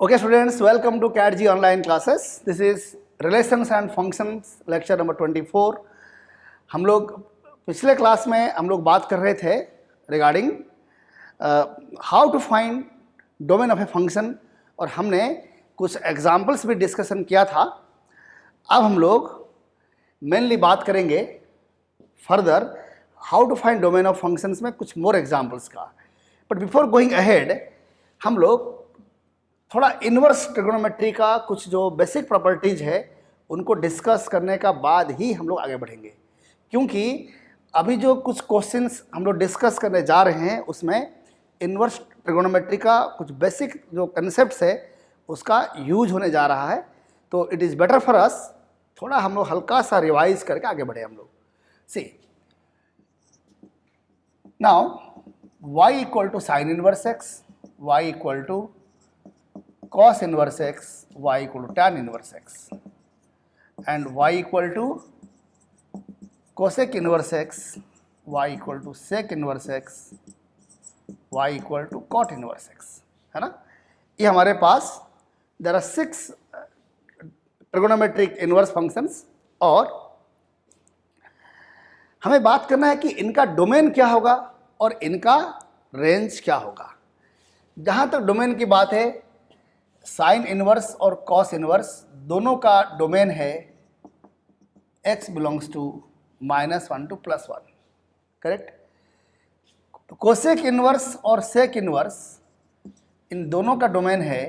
Okay students, welcome to CATG online classes. This is Relations and Functions lecture number 24. हम लोग पिछले class में हम लोग बात कर रहे थे regarding how to find domain of a function और हमने कुछ एग्जांपल्स भी डिस्कशन किया था. अब हम लोग मेनली बात करेंगे further how to find domain of functions में कुछ मोर एग्जांपल्स का. बट बिफोर गोइंग अहेड हम लोग थोड़ा इन्वर्स ट्रिगोनोमेट्री का कुछ जो बेसिक प्रॉपर्टीज है उनको डिस्कस करने का बाद ही हम लोग आगे बढ़ेंगे, क्योंकि अभी जो कुछ क्वेश्चंस हम लोग डिस्कस करने जा रहे हैं उसमें इन्वर्स ट्रिगोनोमेट्री का कुछ बेसिक जो कंसेप्ट्स है उसका यूज होने जा रहा है. तो it is better for us थोड़ा हम लोग हल्का सा रिवाइज करके आगे बढ़े हम लोग. See now y equal to sine inverse x, y equal to cos inverse x, y equal to tan inverse x, and y equal to cosec inverse x, y equal to sec inverse x, y equal to cot inverse x, है ना. ये हमारे पास there are 6 trigonometric inverse functions और हमें बात करना है कि इनका डोमेन क्या होगा और इनका रेंज क्या होगा. जहाँ तक डोमेन की बात है, साइन इनवर्स और कॉस इनवर्स दोनों का डोमेन है x belongs to -1 to +1, correct. तो कोसेक इनवर्स और सेक इनवर्स इन दोनों का डोमेन है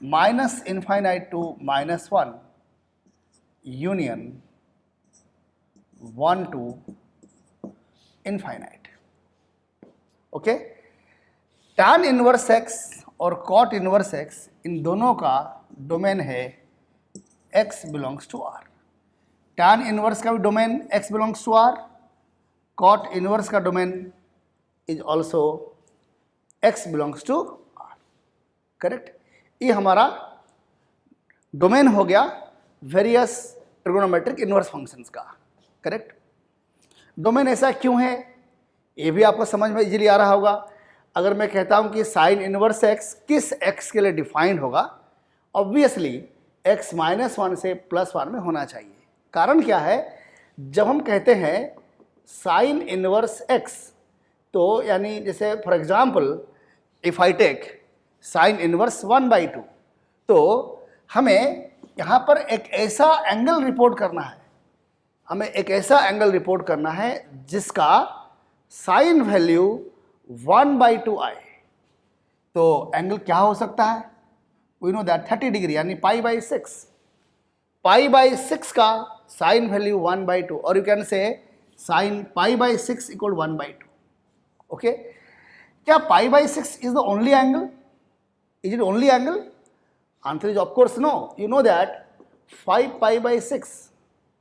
-∞ to -1 union 1 to ∞. Okay. tan inverse x और कॉट इनवर्स x इन दोनों का डोमेन है x belongs to r. tan inverse का भी domain x belongs to r, cot inverse का domain is also x belongs to r, correct. ये हमारा डोमेन हो गया वेरियस ट्रिगोनोमेट्रिक इनवर्स फंक्शंस का, करेक्ट. डोमेन ऐसा क्यों है ये भी आपको समझ में इजीली आ रहा होगा. अगर मैं कहता हूं कि साइन इनवर्स x किस x के लिए डिफाइंड होगा, ऑब्वियसली x -1 से +1 में होना चाहिए. कारण क्या है, जब हम कहते हैं साइन इनवर्स x तो यानी जैसे for example if I take sine inverse 1/2, तो हमें यहाँ पर एक ऐसा एंगल रिपोर्ट करना है, हमें एक ऐसा एंगल रिपोर्ट करना है जिसका साइन वैल्यू 1/2 आए. तो एंगल क्या हो सकता है, वी नो दैट 30 डिग्री यानी π/6. π/6 का साइन वैल्यू 1/2 और you can say sine π/6 equal 1/2. Okay. क्या π/6 is the only angle, is it only angle? Answer is of course no. You know that 5π/6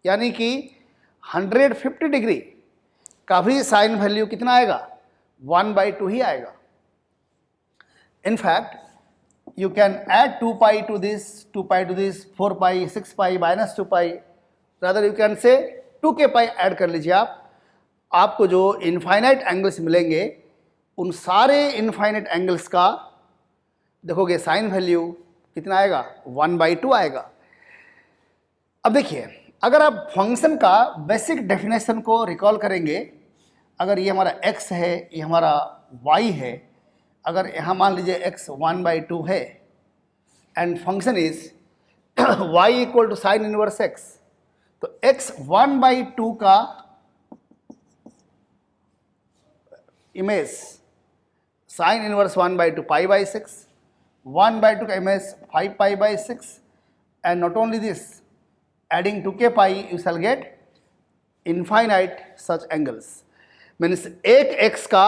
यानी कि 150 डिग्री का भी साइन वैल्यू कितना आएगा, 1/2 ही आएगा. In fact, you can add 2π to this, 4π, 6π, -2π. Rather you can say 2kπ add कर लीजिए आप. आपको जो इनफाइनाइट एंगल्स मिलेंगे उन सारे इनफाइनाइट एंगल्स का देखोगे साइन वैल्यू कितना आएगा, 1/2 आएगा. अब देखिए, अगर आप फंक्शन का बेसिक डेफिनेशन को रिकॉल करेंगे, अगर ये हमारा x है, ये हमारा y है, अगर यहाँ मान लीजिए x 1/2 है and function is y equal to sine inverse x, तो x 1/2 का इमेज साइन इनवर्स 1/2 π/6, 1/2 का image 5π/6 and not only this, adding 2kπ you shall get infinite such angles. Means एक x का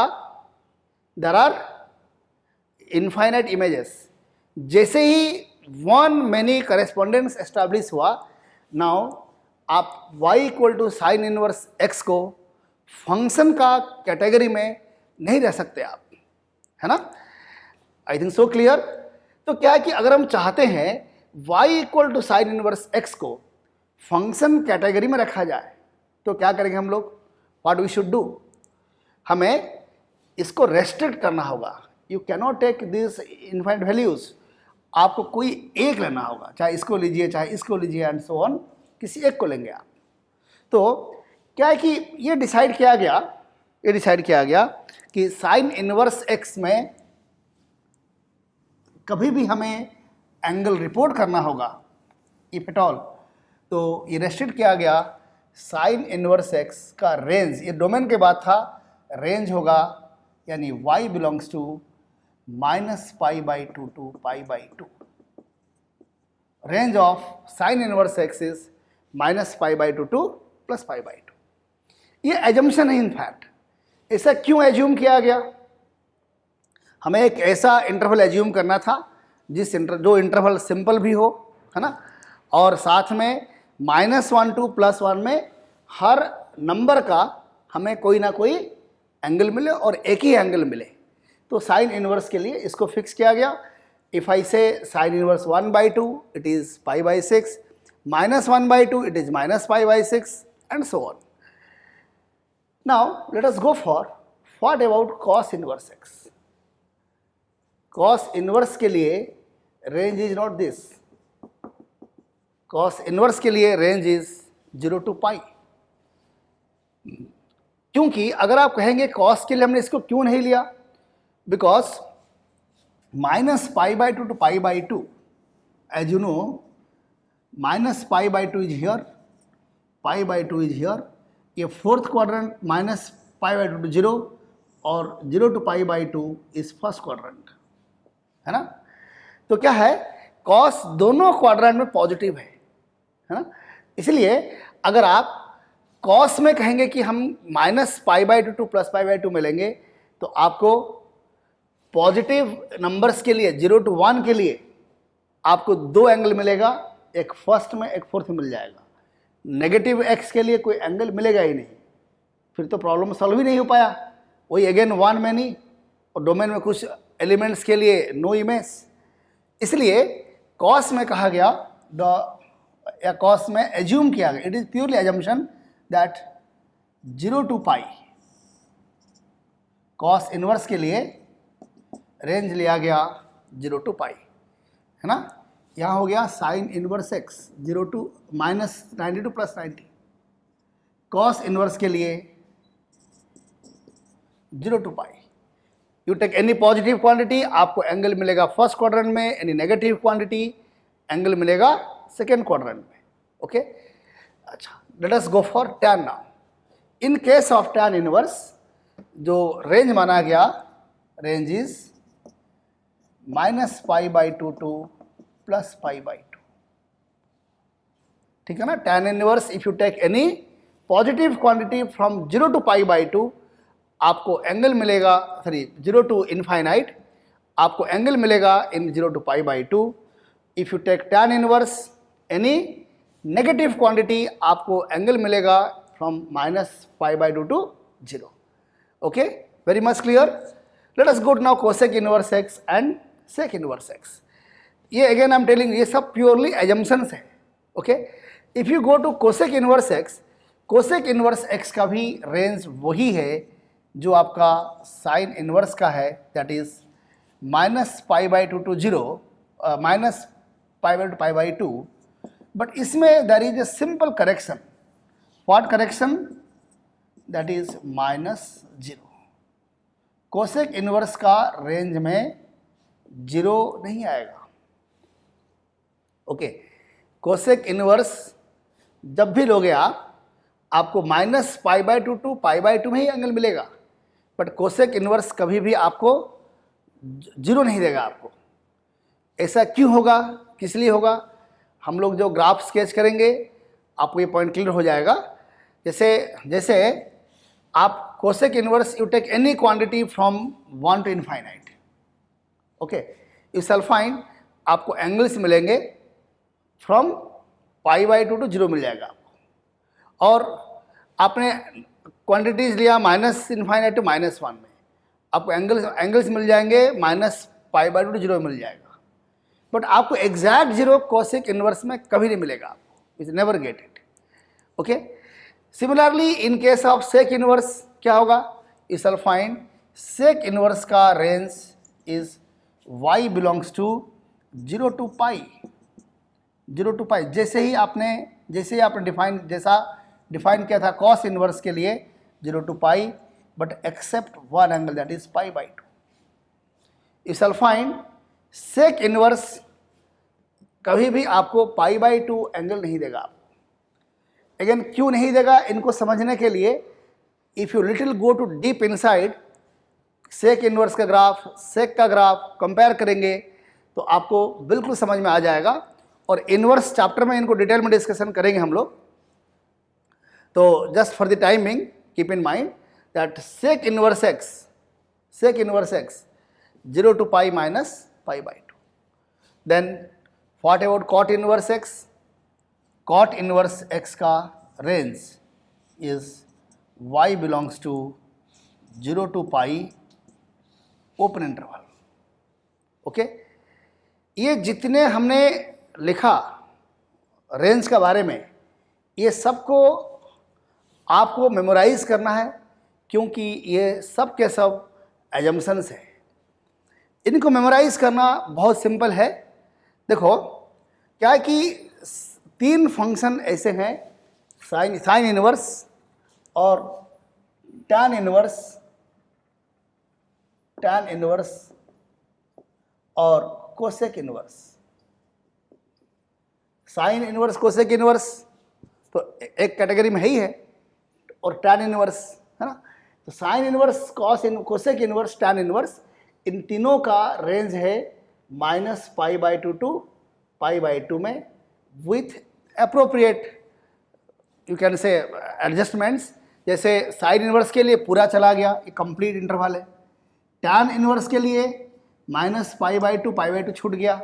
देर आर इनफाइनाइट इमेजेस. जैसे ही one many correspondence establish हुआ, now आप y equal to sine inverse x को function का category में नहीं रह सकते आप, है ना. I think so clear. तो क्या है कि अगर हम चाहते हैं y equal to sine inverse x को फंक्शन कैटेगरी में रखा जाए तो क्या करेंगे हम लोग, व्हाट वी शुड डू, हमें इसको रेस्ट्रिक्ट करना होगा. You cannot take this infinite values आपको कोई एक लेना होगा, चाहे इसको लीजिए चाहे इसको लीजिए एंड सो ऑन, किसी एक को लेंगे आप। तो क्या है कि ये डिसाइड किया गया कि साइन इनवर्स एक्स में कभी भी हमें एंगल रिपोर्ट करना होगा इफ एट ऑल, तो ये रेस्ट्रिक्ट किया गया साइन इनवर्स एक्स का रेंज, ये डोमेन के बाद था, रेंज होगा यानी y belongs to -π/2 to π/2। Range of sine inverse X is -π/2 to +π/2। ये एजम्पशन है इनफैक्ट। ऐसा क्यों एज्यूम किया गया? हमें एक ऐसा इंटरवल एज्यूम करना था जो इंटरवल सिंपल भी हो, है ना, और साथ में -1 to +1 में हर नंबर का हमें कोई ना कोई एंगल मिले और एक ही एंगल मिले। तो साइन इनवर्स के लिए इसको फिक्स किया गया। If I say sine inverse 1/2 it is π/6, -1/2 it is -π/6 and so on. Now let us go for what about cos inverse x? Cos inverse के लिए range is not this. Cos inverse के लिए range is 0 to π। क्योंकि अगर आप कहेंगे cos के लिए हमने इसको क्यों नहीं लिया, because -π/2 to π/2, as you know, -π/2 is here, π/2 is here, ये फोर्थ क्वाड्रेंट -π/2 to 0 और 0 to π/2 इज फर्स्ट क्वाड्रेंट, है ना। तो क्या है, cos दोनों क्वाड्रेंट में पॉजिटिव है ना। इसलिए अगर आप cos में कहेंगे कि हम -π/2 to +π/2 मिलेंगे, तो आपको पॉजिटिव नंबर्स के लिए 0 to 1 के लिए आपको दो एंगल मिलेगा, एक फर्स्ट में एक फोर्थ में मिल जाएगा। नेगेटिव एक्स के लिए कोई एंगल मिलेगा ही नहीं, फिर तो प्रॉब्लम सॉल्व ही नहीं हो पाया। वही अगेन वन में नहीं, और डोमेन में कुछ एलिमेंट्स के लिए नो इमेज। इसलिए कॉस में कहा गया या कॉस में एज्यूम किया गया, it is purely assumption that 0 to π cos inverse के लिए रेंज लिया गया 0 to π, है ना। यहाँ हो गया sine inverse x 0 to -90 to +90, cos inverse के लिए 0 to π। You take any positive quantity, आपको एंगल मिलेगा फर्स्ट क्वाड्रेंट में, एनी नेगेटिव क्वांटिटी एंगल मिलेगा सेकेंड क्वाड्रेंट में। ओके, अच्छा, let us go for tan now. In case of tan inverse जो range माना गया, रेंज इज -π/2 to +π/2, ठीक है ना। tan inverse if you take any positive quantity from 0 to π/2 आपको एंगल मिलेगा, 0 to इनफाइनाइट आपको एंगल मिलेगा in 0 to π/2। If you take tan inverse any negative quantity आपको एंगल मिलेगा from -π/2 to 0। Okay, very much clear. Let us go now cosec inverse x and sec inverse X. ये again I am telling, ये सब purely assumptions है। Okay, if you go to cosec inverse X, cosec inverse X का भी range वही है जो आपका साइन इनवर्स का है, that is -π/2 to 0, -π/2 to π/2, but इसमें there is a simple correction. What correction? That is -0। Cosec inverse का रेंज में 0 नहीं आएगा। ओके, कोसेक इनवर्स जब भी लोगे आपको -π/2 to π/2 में ही एंगल मिलेगा, बट कोसेक इनवर्स कभी भी आपको 0 नहीं देगा आपको। ऐसा क्यों होगा, किस लिए होगा? हम लोग जो ग्राफ स्केच करेंगे आपको ये पॉइंट क्लियर हो जाएगा। जैसे आप cosec inverse you take any quantity from 1 to infinite, okay, you shall find आपको एंगल्स मिलेंगे फ्रॉम π/2 to 0 मिल जाएगा आपको। और आपने क्वांटिटीज लिया -∞ to -1 में, आपको एंगल्स मिल जाएंगे -π/2 to 0 मिल जाएगा। बट आपको एग्जैक्ट 0 कोसेक इनवर्स में कभी नहीं मिलेगा आपको, it's never get it. Okay, similarly in case of sec inverse क्या होगा? You shall find sec inverse का range is y belongs to 0 to pi, 0 to pi. जैसे ही आपने डिफाइन किया था कॉस इनवर्स के लिए 0 to pi, but except one angle that is pi by 2। You shall find sec inverse कभी भी आपको पाई बाई 2 एंगल नहीं देगा। अगेन क्यों नहीं देगा, इनको समझने के लिए if you little go to deep inside, sec inverse का ग्राफ, सेक का ग्राफ कंपेयर करेंगे तो आपको बिल्कुल समझ में आ जाएगा। और इनवर्स चैप्टर में इनको डिटेल में डिस्कशन करेंगे हम लोग। तो just for the timing keep in mind that sec inverse x 0 to pi minus pi by 2। Then what about cot inverse X? Cot inverse X का range is y belongs to 0 to pi open interval. Okay, ये जितने हमने लिखा range के बारे में, ये सबको आपको मेमोराइज करना है, क्योंकि ये सब के सब एजम्पशंस है। इनको मेमोराइज करना बहुत सिंपल है। देखो क्या है कि 3 फंक्शन ऐसे हैं, साइन इनवर्स और टैन इनवर्स और cosec inverse. Sign inverse, cosec inverse तो एक कैटेगरी में ही है, और टैन इनवर्स है ना। तो sine inverse, cosec inverse, tan inverse, इन तीनों का रेंज है minus pi by 2 to pi by 2 में, with appropriate you can say adjustments. जैसे साइन इनवर्स के लिए पूरा चला गया, ये कंप्लीट इंटरवल है। टैन इनवर्स के लिए minus pi by 2 pi by 2 छूट गया,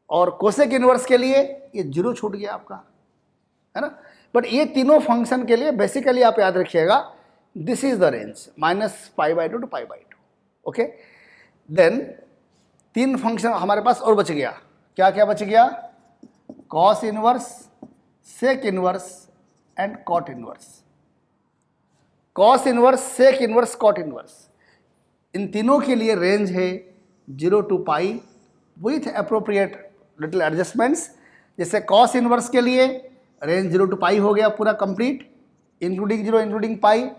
और कोसेक इनवर्स के लिए ये 0 छूट गया आपका, है ना। बट ये तीनों फंक्शन के लिए बेसिकली आप याद रखिएगा, this is the range minus pi by 2 to pi by 2। Okay, then 3 function हमारे पास और बच गया। क्या क्या बच गया? Cos inverse, sec inverse and cot inverse. Cos inverse, sec inverse, cot inverse, इन तीनों के लिए रेंज है 0 to pi with appropriate little adjustments. जैसे कॉस इनवर्स के लिए रेंज 0 to पाई हो गया पूरा कंप्लीट, इंक्लूडिंग 0 इंक्लूडिंग पाई।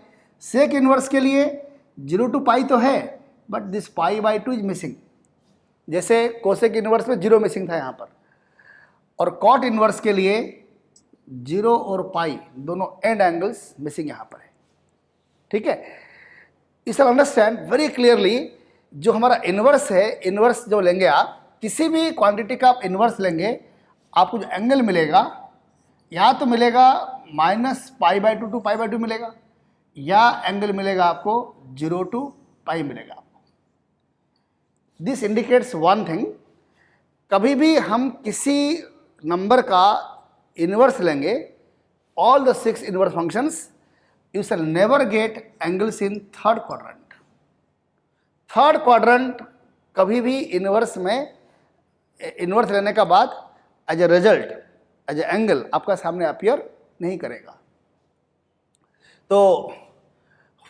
सेक इनवर्स के लिए 0 to पाई तो है, but this pi by 2 is missing. जैसे कोसेक इनवर्स में 0 मिसिंग था यहाँ पर। और कॉट इनवर्स के लिए 0 और पाई दोनों एंड एंगल्स मिसिंग यहाँ पर है। ठीक है, इस अंडरस्टैंड वेरी क्लियरली। जो हमारा इनवर्स है, इनवर्स जो लेंगे आप, किसी भी क्वांटिटी का आप इनवर्स लेंगे, आपको जो एंगल मिलेगा, या तो मिलेगा minus pi by 2 to pi by 2 मिलेगा, या एंगल मिलेगा आपको 0 to पाई मिलेगा आपको। दिस इंडिकेट्स वन थिंग, कभी भी हम किसी नंबर का इनवर्स लेंगे, all the 6 inverse functions, you shall never get angles in third quadrant. Third quadrant कभी भी इनवर्स में, इनवर्स लेने का बाद as a result, as a angle आपका सामने अपीयर नहीं करेगा। तो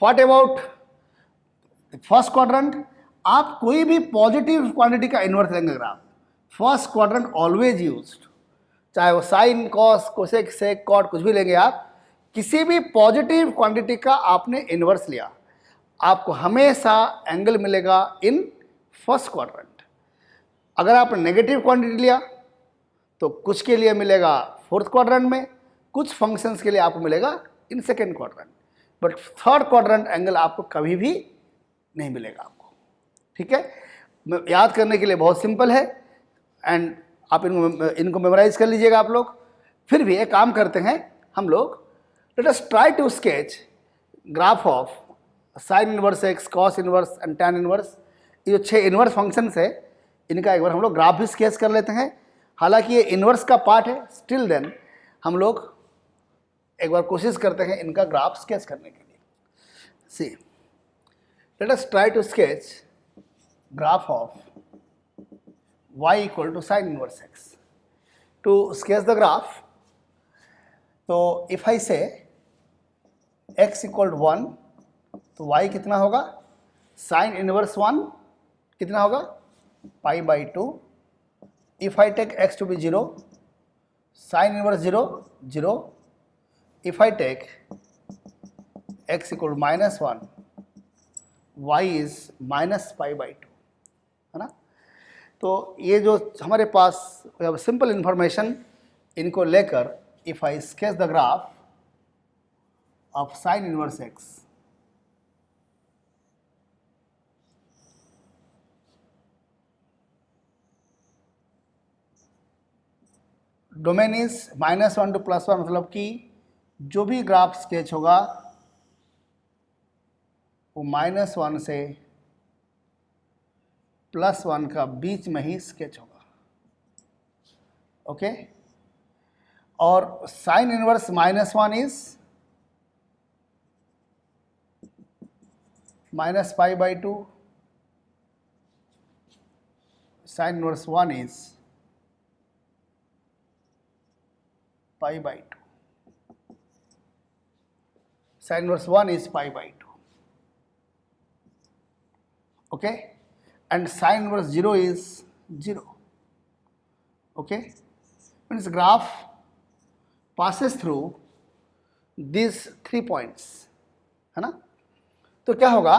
व्हाट अबाउट फर्स्ट क्वाड्रेंट? आप कोई भी पॉजिटिव क्वांटिटी का इनवर्स लेंगे अगर आप, फर्स्ट क्वाड्रेंट ऑलवेज यूज्ड, चाहे वो साइन, कॉस, कोसेक, सेक, कॉट कुछ भी लेंगे आप, किसी भी पॉजिटिव क्वांटिटी का आपने इनवर्स लिया, आपको हमेशा एंगल मिलेगा इन फर्स्ट क्वाड्रेंट। अगर आपने नेगेटिव क्वांटिटी लिया तो कुछ के लिए मिलेगा फोर्थ क्वाड्रेंट में, कुछ फंक्शंस के लिए आपको मिलेगा इन second quadrant, but third quadrant angle आपको कभी भी नहीं मिलेगा आपको। ठीक है, याद करने के लिए बहुत सिंपल है, एंड आप इनको मेमोराइज कर लीजिएगा आप लोग। फिर भी एक काम करते हैं हम लोग, let us try to sketch graph of sine inverse x, cos inverse and tan inverse. ये जो 6 इनवर्स फंक्शंस है, इनका एक बार हम लोग ग्राफ भी स्केच कर लेते हैं। हालांकि ये इनवर्स का पार्ट है, स्टिल देन हम लोग एक बार कोशिश करते हैं इनका ग्राफ स्केच करने के लिए। See, let us try to sketch graph of y equal to sin inverse x. To sketch the graph, तो if I say x equal to 1, तो y कितना होगा? sin inverse 1 कितना होगा? पाई by 2 If I take x to be 0, sin inverse 0, 0. If I take x equal to -1, y is -π/2, है ना। तो ये जो हमारे पास सिंपल इंफॉर्मेशन इनको लेकर if I sketch the graph of sine inverse x, domain is -1 to +1, मतलब कि जो भी ग्राफ स्केच होगा वो -1 से +1 का बीच में ही स्केच होगा, ओके। और sine inverse -1 is -π/2, sine inverse 1 is π/2, sin inverse 1 is π/2, okay, and sin inverse 0 is 0, okay, means graph passes through these 3 points, है ना। तो क्या होगा,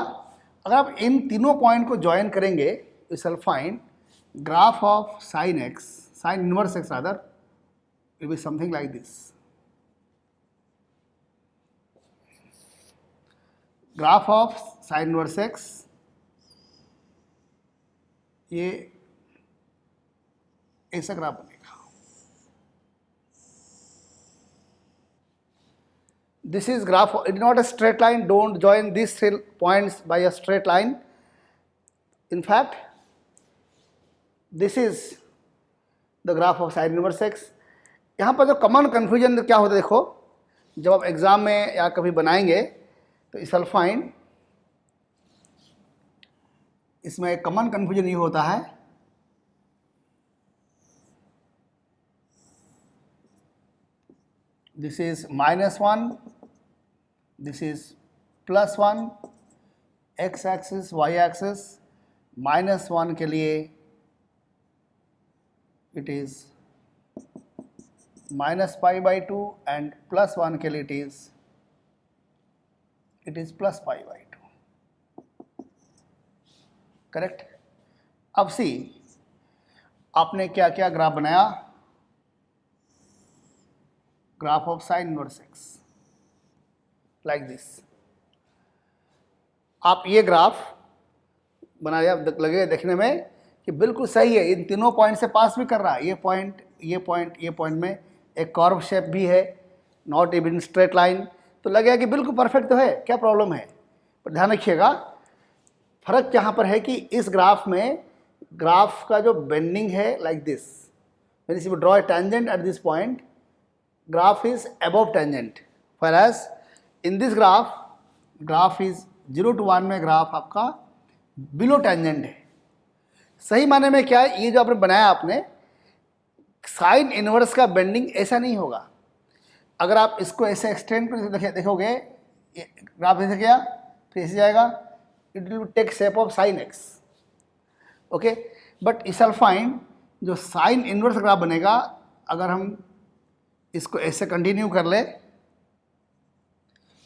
अगर आप इन तीनों पॉइंट को ज्वाइन करेंगे you shall find graph of sine x, sign inverse x rather, will be something like this. Graph of sin inverse x, ये ऐसा ग्राफ बनेगा। This is graph, it is not a straight line, don't join these 3 points by a straight line. In fact, this is the graph of sin inverse x. यहाँ पर जो common confusion क्या होता है, देखो जब आप एग्जाम में या कभी बनाएंगे तो इस फाइंड इसमें एक कॉमन कन्फ्यूजन ये होता है, this is -1, this is +1, x axis y axis, -1 के लिए इट इज -π/2 and +1 के लिए it is +π/2, करेक्ट। अब सी आपने क्या क्या ग्राफ बनाया, graph of sine inverse x like this. आप ये ग्राफ बनाया, लगे देखने में कि बिल्कुल सही है, इन तीनों पॉइंट से पास भी कर रहा है, ये पॉइंट ये पॉइंट ये पॉइंट में एक कर्व शेप भी है, नॉट इवन स्ट्रेट लाइन, तो लगेगा कि बिल्कुल परफेक्ट तो है, क्या प्रॉब्लम है। पर ध्यान रखिएगा फर्क यहाँ पर है कि इस ग्राफ में ग्राफ का जो बेंडिंग है like this, means you draw a tangent at this point, graph is above tangent, whereas in this graph is 0 to 1 में ग्राफ आपका बिलो टेंजेंट है। सही माने में क्या है, ये जो आपने बनाया आपने साइन इनवर्स का बेंडिंग ऐसा नहीं होगा। अगर आप इसको ऐसे एक्सटेंड कर देखोगे, ग्राफ ऐसे गया फिर ऐसे जाएगा, it will take shape of sine x, okay. But इस फाइंड जो साइन इनवर्स ग्राफ बनेगा, अगर हम इसको ऐसे कंटिन्यू कर ले,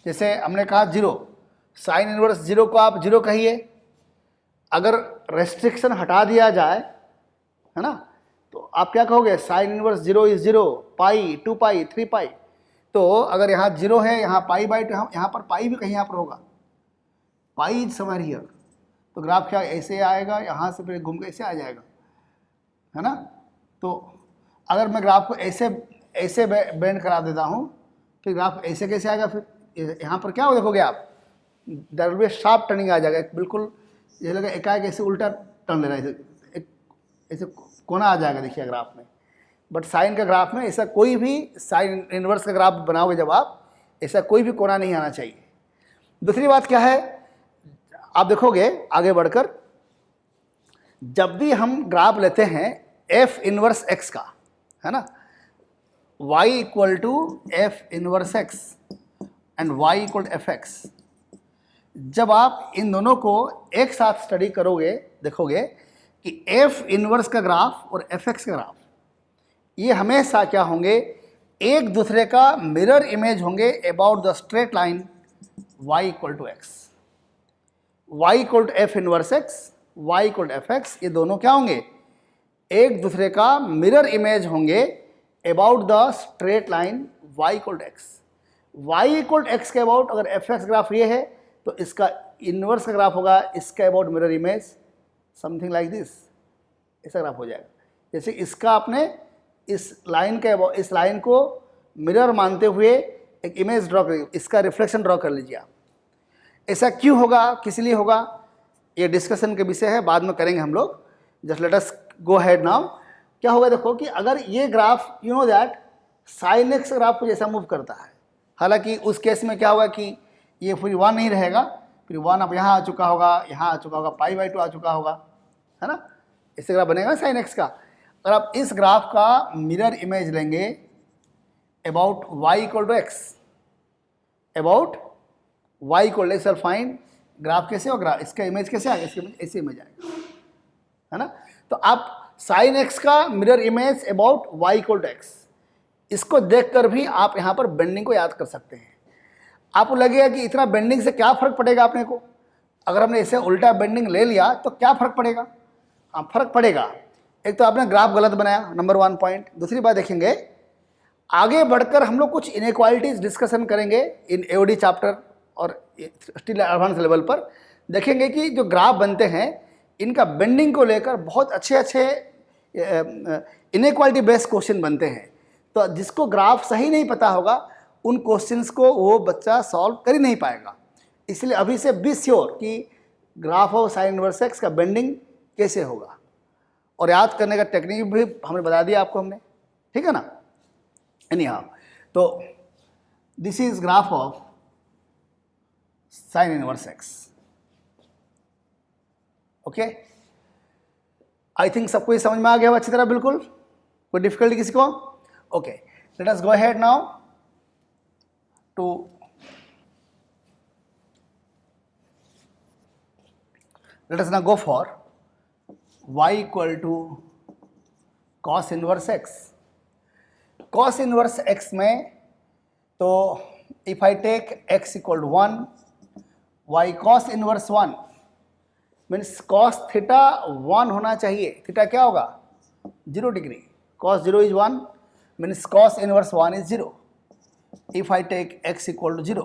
जैसे हमने कहा 0, साइन इनवर्स 0 को आप 0 कहिए, अगर रेस्ट्रिक्शन हटा दिया जाए, है ना, तो आप क्या कहोगे, साइन इनवर्स 0 इज 0, पाई 2 पाई 3 पाई। तो अगर यहाँ 0 है, यहाँ π/2, यहाँ पर पाई भी कहीं यहाँ पर होगा, पाई इज समवेयर हियर, तो ग्राफ क्या ऐसे आएगा, यहाँ से फिर घूम के ऐसे आ जाएगा, है ना। तो अगर मैं ग्राफ को ऐसे बेंड करा देता हूँ, फिर ग्राफ ऐसे कैसे आएगा, फिर यहाँ पर क्या देखोगे आप, there will be sharp turning आ जाएगा, बिल्कुल ये लगा एकाएक ऐसे उल्टा टर्न ले रहा है, ऐसे कोना आ जाएगा, देखिए ग्राफ में। बट साइन का ग्राफ में ऐसा कोई भी, साइन इनवर्स का ग्राफ बनाओगे जब आप, ऐसा कोई भी कोना नहीं आना चाहिए। दूसरी बात क्या है, आप देखोगे आगे बढ़कर, जब भी हम ग्राफ लेते हैं एफ इनवर्स एक्स का, है ना, y equal to f inverse x and y equal to f x, जब आप इन दोनों को एक साथ स्टडी करोगे देखोगे कि एफ इनवर्स का ग्राफ और एफ एक्स का ग्राफ ये हमेशा क्या होंगे, एक दूसरे का मिरर इमेज होंगे about the straight line y equal to x. Y equal to f inverse x, y equal to f x, ये दोनों क्या होंगे, एक दूसरे का मिरर इमेज होंगे about the straight line y equal to x. Y equal to x के about अगर एफ एक्स ग्राफ ये है तो इसका इनवर्स का ग्राफ होगा इसके about mirror image something like this, ऐसा ग्राफ हो जाएगा। जैसे इसका आपने इस लाइन के अबाउट, इस लाइन को मिरर मानते हुए एक इमेज ड्रॉ करिए, इसका रिफ्लेक्शन ड्रॉ कर लीजिए आप। ऐसा क्यों होगा, किस लिए होगा, ये डिस्कशन के विषय है, बाद में करेंगे हम लोग। जस्ट लेट अस गो हेड नाउ। क्या होगा देखो कि अगर ये graph you know that sine x graph को जैसा मूव करता है, हालांकि उस केस में क्या होगा कि ये फिर 1 नहीं रहेगा, फिर 1 अब यहाँ आ चुका होगा, यहाँ आ चुका होगा, पाई बाई 2 आ चुका होगा, है ना, इससे ग्राफ बनेगा साइन एक्स का। अगर आप इस ग्राफ का मिरर इमेज लेंगे about y equal to x, about y equal to x, find graph कैसे होगा, इसका इमेज कैसे आएगा, इसका इमेज ऐसे इमेज आएगा, है ना। तो आप साइन एक्स का mirror image about y equal to x, इसको देखकर भी आप यहाँ पर बेंडिंग को याद कर सकते हैं। आपको लगेगा कि इतना बेंडिंग से क्या फर्क पड़ेगा अपने को, अगर हमने इसे उल्टा बेंडिंग ले लिया तो क्या फर्क पड़ेगा, हाँ फर्क पड़ेगा। एक तो आपने ग्राफ गलत बनाया, नंबर 1 पॉइंट। दूसरी बात देखेंगे, आगे बढ़कर हम लोग कुछ इनइक्वालिटीज डिस्कशन करेंगे इन एओडी चैप्टर और स्टिल एडवांस लेवल पर। देखेंगे कि जो ग्राफ बनते हैं इनका बेंडिंग को लेकर बहुत अच्छे अच्छे इनइक्वालिटी बेस्ड क्वेश्चन बनते हैं। तो जिसको ग्राफ सही नहीं पता होगा उन क्वेश्चंस को वो बच्चा सॉल्व कर ही नहीं पाएगा। इसलिए अभी से बी श्योर कि graph of sine inverse X का बेंडिंग कैसे होगा, और याद करने का टेक्निक भी हमने बता दिया आपको हमने, ठीक है ना। एनी हाउ, तो this is graph of sine inverse x. Okay, I think सबको ये समझ में आ गया अच्छी तरह, बिल्कुल कोई डिफिकल्टी किसी को। Okay, let us go ahead now to let us now go for y equal to cos inverse x। cos inverse x में तो if I take x equal to 1, y cos inverse 1 means cos theta 1 होना चाहिए। Theta क्या होगा, 0 degree. cos 0 is 1 means cos inverse 1 is 0। if I take x equal to 0,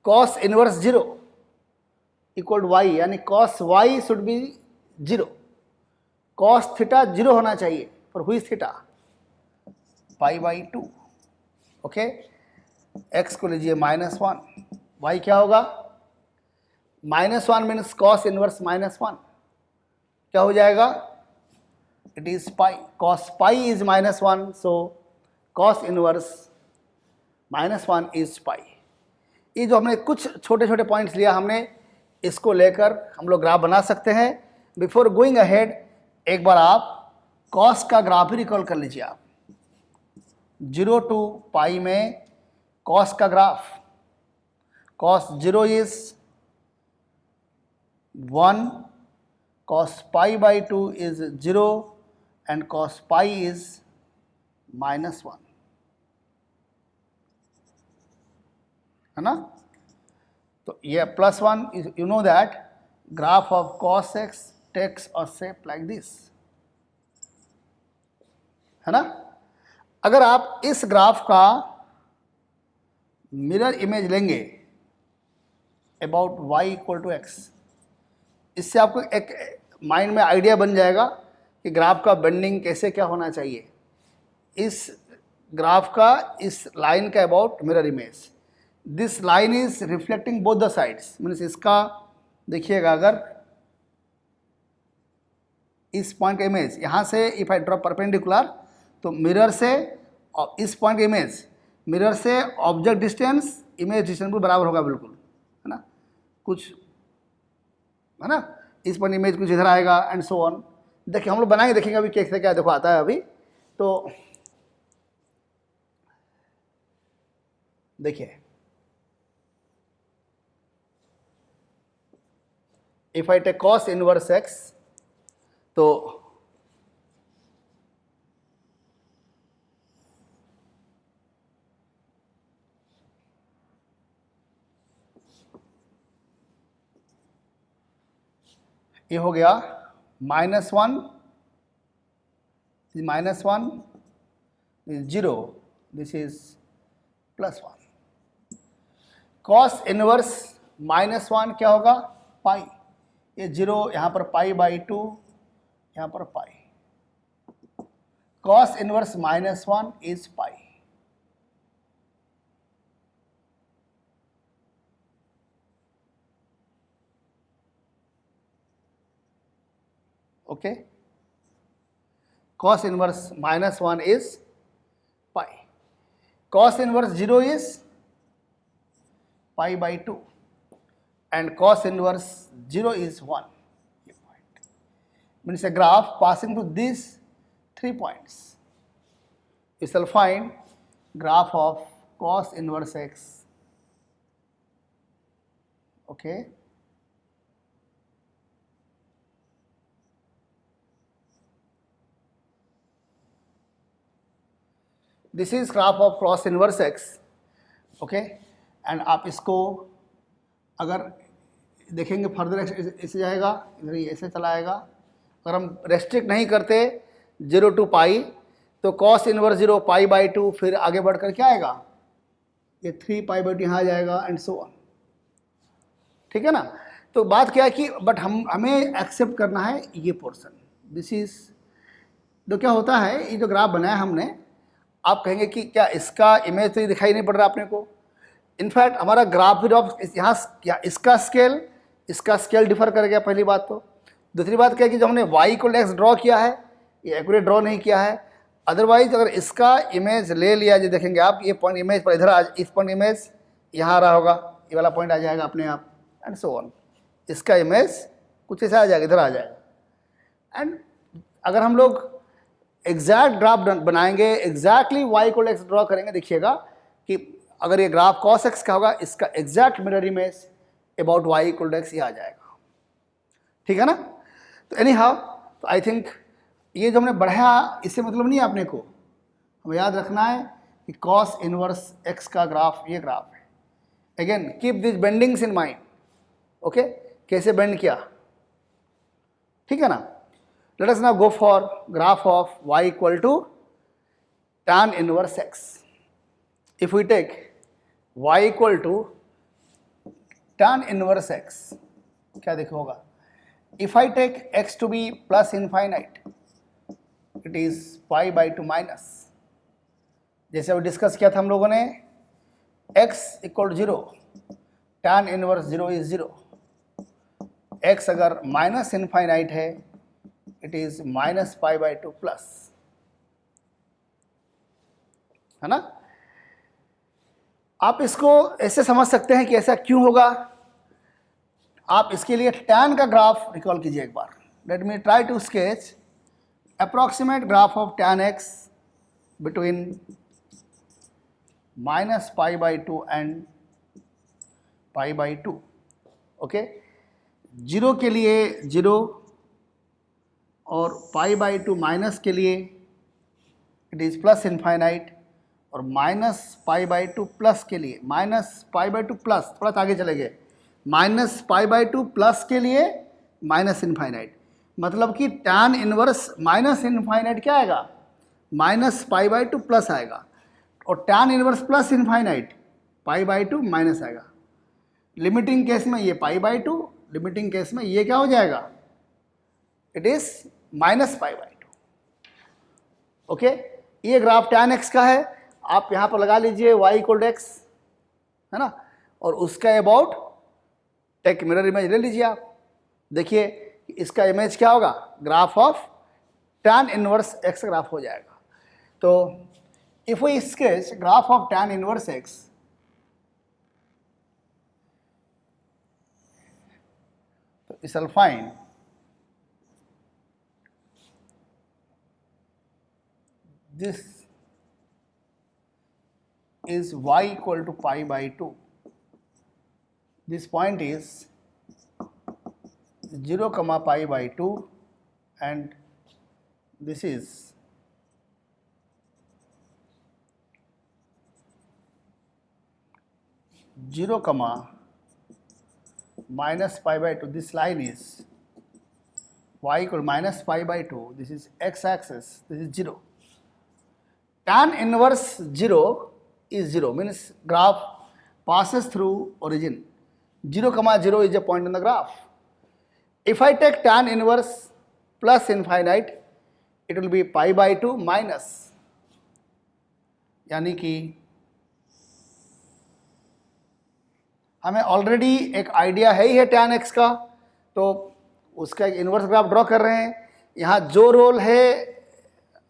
cos inverse 0 equal to Y, यानी cos Y should be 0। Cos theta 0 होना चाहिए, पर हुई theta pi by 2। Okay, X को लीजिए -1, वाई क्या होगा, -1 मीन्स कॉस इनवर्स -1 क्या हो जाएगा, it is pi. Cos pi is -1, so cos inverse -1 is पाई। ये जो हमने कुछ छोटे छोटे पॉइंट्स लिया हमने, इसको लेकर हम लोग ग्राफ बना सकते हैं। बिफोर गोइंग अहेड एक बार आप कॉस का ग्राफ भी रिकॉल कर लीजिए। आप 0 to पाई में कॉस का graph, cos 0 is 1, cos pi by 2 is 0 and cos pi is -1, है ना। तो ये +1, you know that graph of cos x takes और शेप लाइक दिस, है ना। अगर आप इस ग्राफ का मिरर इमेज लेंगे about y equal to x, इससे आपको एक माइंड में आइडिया बन जाएगा कि ग्राफ का बेंडिंग कैसे क्या होना चाहिए। इस ग्राफ का इस लाइन का about mirror image, this line is reflecting both the sides, means इसका देखिएगा, अगर इस पॉइंट का इमेज यहाँ से इफ आई ड्रॉ परपेंडिकुलर, तो मिरर से और इस पॉइंट का इमेज, मिरर से ऑब्जेक्ट डिस्टेंस इमेज डिस्टेंस को बराबर होगा बिल्कुल, है ना, कुछ है ना। इस पॉइंट इमेज कुछ इधर आएगा एंड सो ऑन। देखिए हम लोग बनाएंगे, देखेंगे अभी कैसे क्या देखो आता है अभी। तो देखिए, if I take cos inverse x, तो ये हो गया -1, -1 0, दिस इज +1। कॉस इनवर्स -1 क्या होगा, पाई, ये 0 यहाँ पर π/2, यहाँ पर pi. Cos inverse -1 is pi. Okay, cos inverse -1 is pi, cos inverse 0 is π/2 and cos inverse 0 is 1. Means a graph passing through these 3 points. You shall find graph of cos inverse x. Okay, this is graph of cross inverse x. Okay, and आप इसको अगर देखेंगे further ऐसे जाएगा, इधर ये ऐसे चला आएगा। अगर हम रेस्ट्रिक्ट नहीं करते 0 to पाई, तो कॉस इनवर्स 0 π/2, फिर आगे बढ़कर क्या आएगा, ये 3 π/2 यहाँ आ जाएगा एंड सो ऑन। ठीक है ना। तो बात क्या है कि बट हमें एक्सेप्ट करना है ये पोर्शन। दिस इज तो क्या होता है, ये जो ग्राफ बनाया हमने, आप कहेंगे कि क्या इसका इमेज तो ये दिखाई नहीं पड़ रहा अपने को। इनफैक्ट हमारा ग्राफ भी ऑफ यहाँ क्या इसका स्केल डिफर कर गया, पहली बात तो। दूसरी बात क्या है कि जो हमने y को x ड्रॉ किया है, ये एक्यूरेट ड्रॉ नहीं किया है। अदरवाइज अगर इसका इमेज ले लिया, जो देखेंगे आप, ये पॉइंट इमेज पर इधर इस पॉइंट इमेज यहाँ आ रहा होगा, ये वाला पॉइंट आ जाएगा अपने आप एंड सो ऑन। इसका इमेज कुछ ऐसा आ जाएगा, इधर आ जाएगा। एंड अगर हम लोग एग्जैक्ट ग्राफ बनाएंगे, एग्जैक्टली y को x ड्रॉ करेंगे, देखिएगा कि अगर ये ग्राफ cos x का होगा, इसका exact mirror image about y equal x ये आ जाएगा। ठीक है ना। तो एनी हाउ, तो आई थिंक ये जो हमने बढ़ाया, इससे मतलब नहीं है अपने को, हमें याद रखना है कि cos इनवर्स x का ग्राफ ये ग्राफ है। Again keep this bendings in mind. Okay, कैसे बेंड किया, ठीक है ना। Let us now go for graph of y equal to tan inverse x. If we take y equal to tan inverse x, क्या देखो होगा, if I take x to be plus infinite, it is π/2 minus, जैसे अभी discuss किया था हम लोगों ने, x equal to 0, tan inverse 0 is 0, x अगर माइनस इनफाइनाइट है, इट इज -π/2 प्लस, है ना। आप इसको ऐसे समझ सकते हैं कि ऐसा क्यों होगा। आप इसके लिए tan का ग्राफ रिकॉल कीजिए एक बार। Let me try to sketch approximate graph of tan x between -π/2 and π/2। ओके, 0 के लिए 0 और π/2 माइनस के लिए इट इज़ प्लस इनफाइनाइट, और -π/2 प्लस के लिए, -π/2 प्लस, थोड़ा सा आगे चले गए, -π/2 प्लस के लिए माइनस इनफाइनाइट, मतलब कि tan इनवर्स माइनस इनफाइनाइट क्या आएगा, -π/2 प्लस आएगा, और tan inverse plus infinite π/2 minus आएगा। लिमिटिंग केस में ये π/2, लिमिटिंग केस में ये क्या हो जाएगा, इट इज -π/2। ओके, ये ग्राफ tan x का है, आप यहाँ पर लगा लीजिए y इक्वल टू x, है ना, और उसका अबाउट टेक मिरर इमेज ले लीजिए आप। देखिए इसका इमेज क्या होगा, graph of tan inverse x graph हो जाएगा। तो if we sketch graph of tan inverse x, तो we shall find this is y equal to π/2. This point is 0, π/2 and this is zero comma minus pi by 2. This line is y equal minus pi by 2. This is x axis. This is 0. Tan inverse 0 is 0, means graph passes through origin. 0 comma 0 is a point in the graph. If I take tan inverse plus infinite, it will be pi by 2 minus, यानी कि हमें already एक idea है ही है tan x का, तो उसका एक इन्वर्स ग्राफ ड्रॉ कर रहे हैं. यहाँ जो रोल है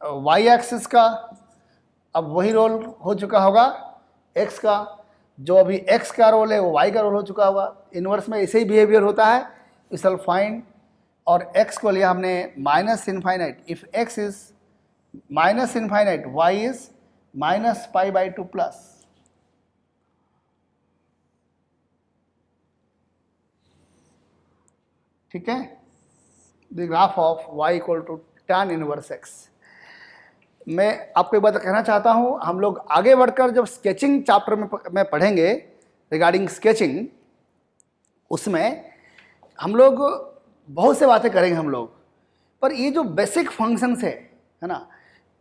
y एक्सिस का, अब वही रोल हो चुका होगा x का. जो अभी x का रोल है वो y का रोल हो चुका होगा. इन्वर्स में ऐसे ही बिहेवियर होता है. वी शैल फाइंड, और x को लिया हमने minus infinite. If x is minus infinite, y is minus pi by 2 plus. ठीक है, the graph of y equal to tan inverse x. मैं आपको एक बात कहना चाहता हूँ, हम लोग आगे बढ़कर जब स्केचिंग चैप्टर में पढ़ेंगे रिगार्डिंग स्केचिंग, उसमें हम लोग बहुत से बातें करेंगे हम लोग. पर ये जो बेसिक फंक्शंस है ना,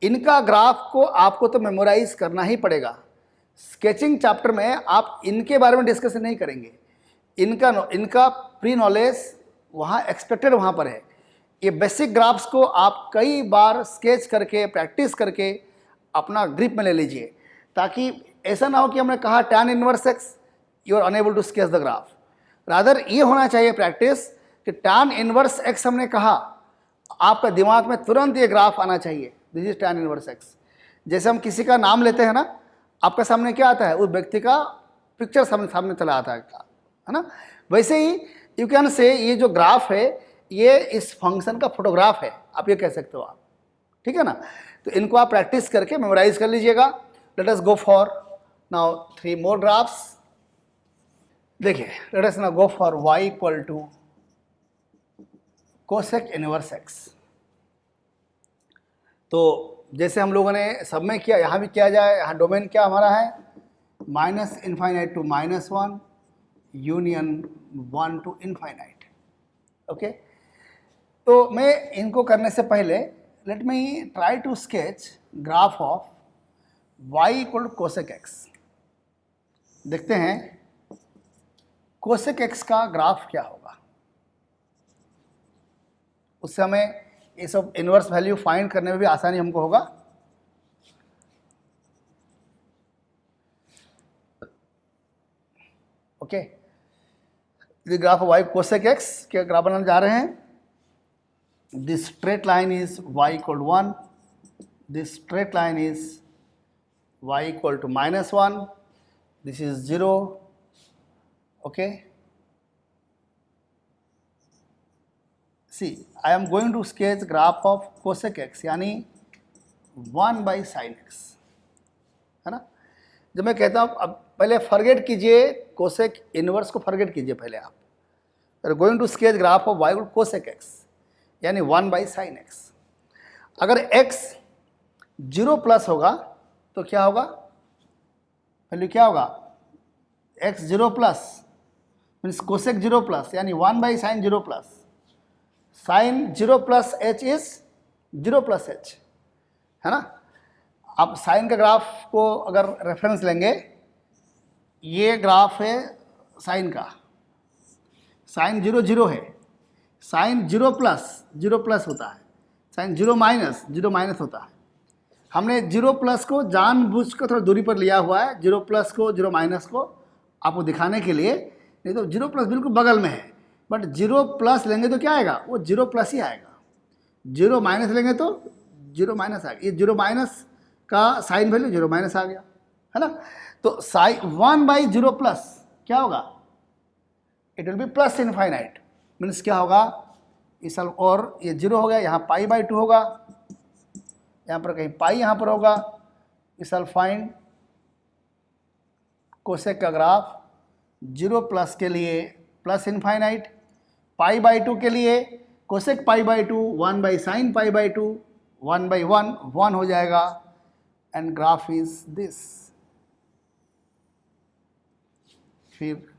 इनका ग्राफ को आपको तो मेमोराइज करना ही पड़ेगा. स्केचिंग चैप्टर में आप इनके बारे में डिस्कशन नहीं करेंगे. इनका प्री नॉलेज वहाँ एक्सपेक्टेड वहाँ पर है. ये बेसिक ग्राफ्स को आप कई बार स्केच करके प्रैक्टिस करके अपना ग्रिप में ले लीजिए, ताकि ऐसा ना हो कि हमने कहा tan inverse x, you are unable to sketch the graph. Rather ये होना चाहिए प्रैक्टिस कि tan इनवर्स x हमने कहा, आपका दिमाग में तुरंत ये ग्राफ आना चाहिए. This is tan inverse x. जैसे हम किसी का नाम लेते हैं ना, आपके सामने क्या आता है, उस व्यक्ति का पिक्चर सामने चला आता है ना. वैसे ही यू कैन से ये जो ग्राफ है ये इस फंक्शन का फोटोग्राफ है, आप ये कह सकते हो आप. ठीक है ना. तो इनको आप प्रैक्टिस करके मेमोराइज कर लीजिएगा. Let us go for now 3 more graphs. देखिए, let us now go for y equal to cosec inverse x. तो जैसे हम लोगों ने सब में किया, यहाँ भी किया जाए. यहाँ डोमेन क्या हमारा है, minus infinite to minus 1 union 1 to infinite. Okay, तो मैं इनको करने से पहले let me try to sketch graph of y equal to cosec x. देखते हैं कोसेक x का ग्राफ क्या होगा. उससे हमें ये सब इनवर्स वैल्यू फाइंड करने में भी आसानी हमको होगा. Okay, the graph of y cosec x के ग्राफ बनाने जा रहे हैं. This straight line is y equal to 1. This straight line is y equal to minus 1. This is 0. Okay. See, I am going to sketch graph of cosec x, यानी 1 by sin x, है ना. जब मैं कहता हूँ, अब पहले forget कीजिए कोसेक इनवर्स को, फॉरगेट कीजिए पहले आप. Going to sketch graph of y equal to cosec x, यानी 1 बाई साइन x. अगर x 0 प्लस होगा तो क्या होगा, वैल्यू क्या होगा, x 0 plus means cosec 0 plus, यानी 1 by sine 0 plus. Sine 0 plus h is 0 plus h, है ना. आप साइन का ग्राफ को अगर रेफरेंस लेंगे, ये ग्राफ है साइन का. साइन 0 0 है, साइन 0 प्लस होता है, साइन 0 माइनस होता है. हमने 0 प्लस को जानबूझकर थोड़ा दूरी पर लिया हुआ है, 0 प्लस को 0 माइनस को आपको दिखाने के लिए. नहीं तो 0 प्लस बिल्कुल बगल में है, बट 0 प्लस लेंगे तो क्या आएगा, वो 0 प्लस ही आएगा. 0 माइनस लेंगे तो 0 माइनस आएगा. ये 0 माइनस का साइन वैल्यू 0 माइनस आ गया, है ना. तो साइन 1 बाई 0 प्लस क्या होगा, it will B plus infinite. Means क्या होगा, इस और ये 0 हो गया, यहाँ पाई बाई 2 होगा, यहाँ पर कहीं पाई यहाँ पर होगा. इस फाइंड कोसेक का ग्राफ 0 प्लस के लिए प्लस इनफाइनाइट, पाई बाई 2 के लिए cosec pi by to 1 by sine pi by to 1 by 1 1 हो जाएगा एंड ग्राफ इज दिस। फिर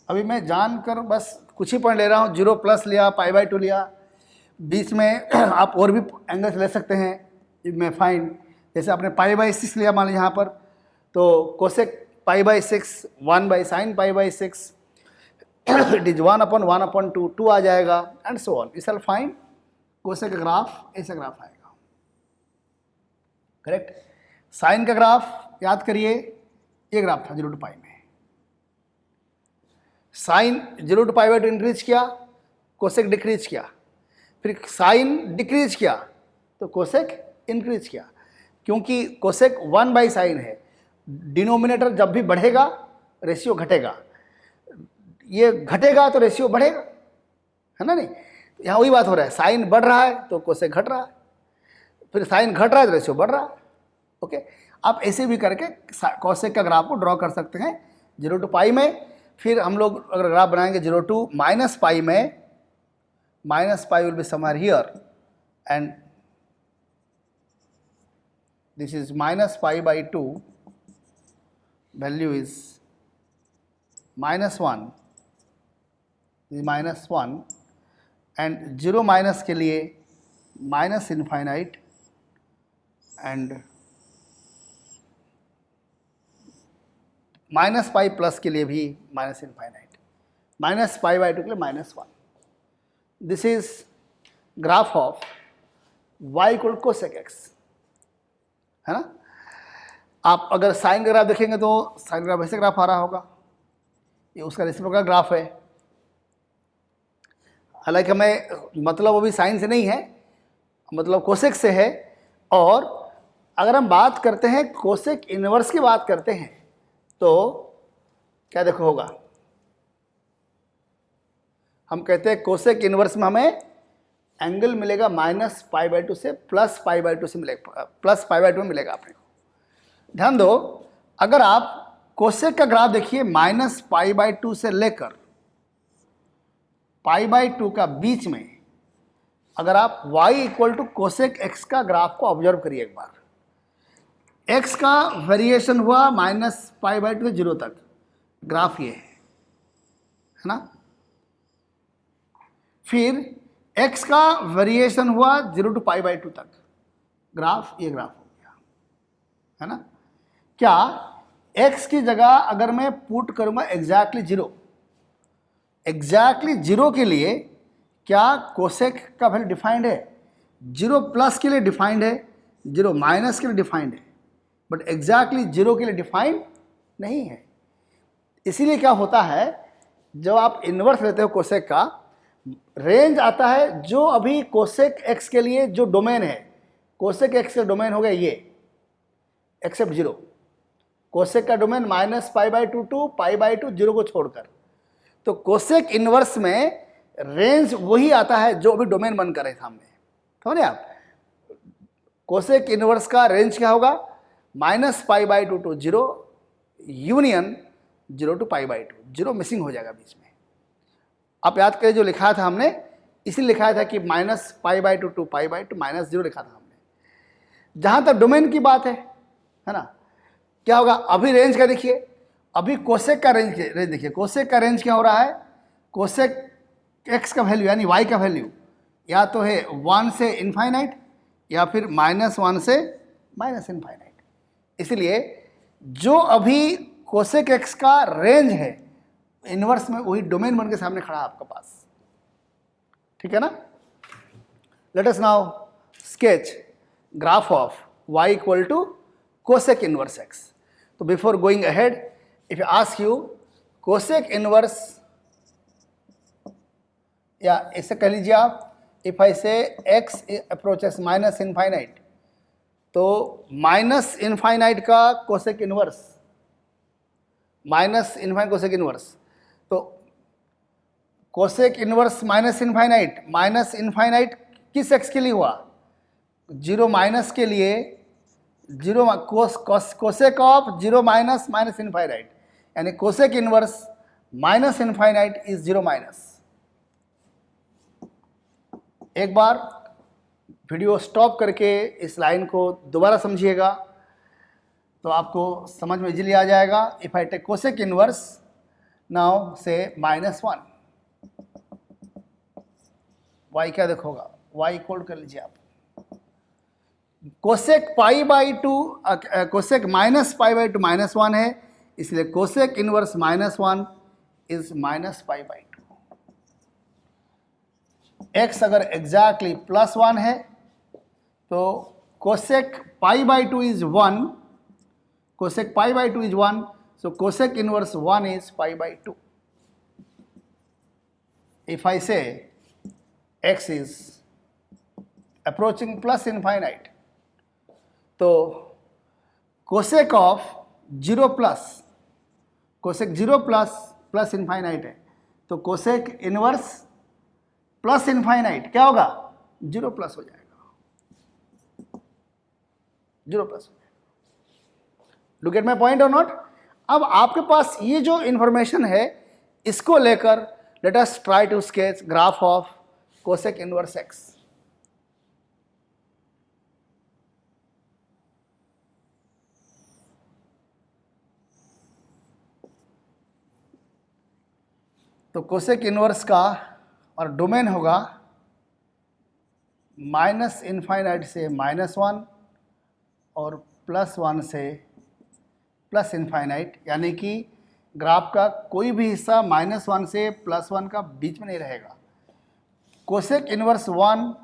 अभी मैं जानकर बस कुछ ही पॉइंट ले रहा हूँ, 0 प्लस लिया, पाई बाई टू लिया, बीच में आप और भी एंगल्स ले सकते हैं मैं फाइन। जैसे आपने पाई बाई 6 लिया मान लीजिए यहाँ पर, तो cosec pi by 6 1 by sine pi by 6 it is 1/1/2 2 आ जाएगा एंड सो ऑन। इस फाइन कोसेक का ग्राफ ऐसा ग्राफ आएगा, करेक्ट। साइन का ग्राफ याद करिए, ये ग्राफ था 0 to पाई में। Sine 0 to pi by two increase किया, कोसेक डिक्रीज किया, फिर साइन डिक्रीज किया तो कोसेक इंक्रीज किया, क्योंकि कोसेक 1 बाई साइन है। डिनोमिनेटर जब भी बढ़ेगा रेशियो घटेगा, ये घटेगा तो रेशियो बढ़ेगा, है ना। नहीं, यहाँ वही बात हो रहा है, साइन बढ़ रहा है तो कोसेक घट रहा है, फिर साइन घट रहा है तो रेशियो बढ़ रहा है। ओके, आप ऐसे भी करके कोसेक का ग्राफ को ड्रॉ कर सकते हैं 0 to पाई में। फिर हम लोग अगर ग्राफ बनाएंगे 0 to माइनस पाई में, minus pi will be somewhere here and this is minus pi by 2, value is -1, -1 and 0 minus के लिए minus infinite and minus pi plus के लिए भी minus infinite, minus pi by to के लिए -1। This is graph of y equal cosec x, है ना। आप अगर साइन का ग्राफ देखेंगे तो साइन ग्राफ ऐसे ग्राफ आ रहा होगा, ये उसका रेसिप्रोकल ग्राफ है। हालांकि हमें मतलब वो भी साइन से नहीं है, मतलब कोसेक से है। और अगर हम बात करते हैं कोसेक इनवर्स की बात करते हैं तो क्या देखो होगा, हम कहते हैं कोसेक इनवर्स में हमें एंगल मिलेगा -π/2 से +π/2 से मिलेगा, +π/2 में मिलेगा अपने को। ध्यान दो, अगर आप कोसेक का ग्राफ देखिए -π/2 से लेकर π/2 का बीच में, अगर आप y equal to cosec x का ग्राफ को ऑब्जर्व करिए एक बार, x का वेरिएशन हुआ -π/2 से 0 तक, ग्राफ ये है ना। फिर x का वेरिएशन हुआ 0 to π/2 तक, ग्राफ ये ग्राफ हो गया, है ना। क्या x की जगह अगर मैं पुट करूंगा एग्जैक्टली 0, एग्जैक्टली 0 के लिए क्या कोसेक का वैल्यू डिफाइंड है? 0 प्लस के लिए डिफाइंड है, 0 माइनस के लिए डिफाइंड है, बट एग्जैक्टली 0 के लिए डिफाइंड नहीं है। इसीलिए क्या होता है, जब आप इन्वर्स लेते हो कोसेक का, रेंज आता है जो अभी कोसेक एक्स के लिए जो डोमेन है, कोसेक एक्स का डोमेन हो गया ये एक्सेप्ट 0, कोसेक का डोमेन -π/2 टू π/2 0 को छोड़कर। तो कोसेक इनवर्स में रेंज वही आता है जो अभी डोमेन बन कर है सामने, समझे आप। कोसेक इनवर्स का रेंज क्या होगा, -π/2 टू 0 यूनियन 0 to π/2, 0 मिसिंग हो जाएगा बीच में। आप याद करें जो लिखा था हमने, इसी लिखा था कि -π/2 टू π/2 -0 लिखा था हमने। जहाँ तक डोमेन की बात है ना, क्या होगा, अभी रेंज का देखिए, अभी कोसेक का रेंज देखिए, कोसेक का रेंज क्या हो रहा है, कोसेक एक्स का वैल्यू यानी y का वैल्यू या तो है 1 से इनफाइनाइट या फिर -1 से -इनफाइनाइट। इसलिए जो अभी कोसेक एक्स का रेंज है इनवर्स में, वही डोमेन बन के सामने खड़ा है आपके पास, ठीक है ना। Let us now sketch graph of y equal to cosec inverse x। तो before going ahead, if I ask you cosec inverse, या ऐसे कह लीजिए आप, if I say x approaches -infinite, तो -इनफाइनाइट का कोसेक-इनफाइनाइट कोसेक इनवर्स, तो cosec inverse minus infinite, minus infinite किस एक्स के लिए हुआ? 0 माइनस के लिए, 0 cosec of 0 minus minus infinite, यानी cosec inverse minus infinite is 0 minus. एक बार वीडियो स्टॉप करके इस लाइन को दोबारा समझिएगा तो आपको समझ में इजीली आ जाएगा। If I take cosec inverse now से -1, y क्या देखोगा? y कोड कर लीजिए आप। Cosec pi by to, cosec minus pi by to -1 है, इसलिए कोसेक इनवर्स -1 इज -π/2। x अगर एग्जैक्टली +1 है तो cosec pi by two is 1, cosec pi by two is 1, so cosec inverse 1 is π/2. If I say x is approaching plus infinite, तो cosec of 0 plus, cosec 0 plus infinite है, तो cosec inverse plus infinite क्या होगा? 0 plus हो जाएगा, 0 plus। Look at my point और not? अब आपके पास ये जो इंफॉर्मेशन है इसको लेकर let us try to sketch graph of cosec inverse x. तो कोसेक इनवर्स का और डोमेन होगा माइनस इनफाइनाइट से -1 और +1 से प्लस इनफाइनाइट, यानी कि ग्राफ का कोई भी हिस्सा -1 से +1 का बीच में नहीं रहेगा। कोसेक इनवर्स 1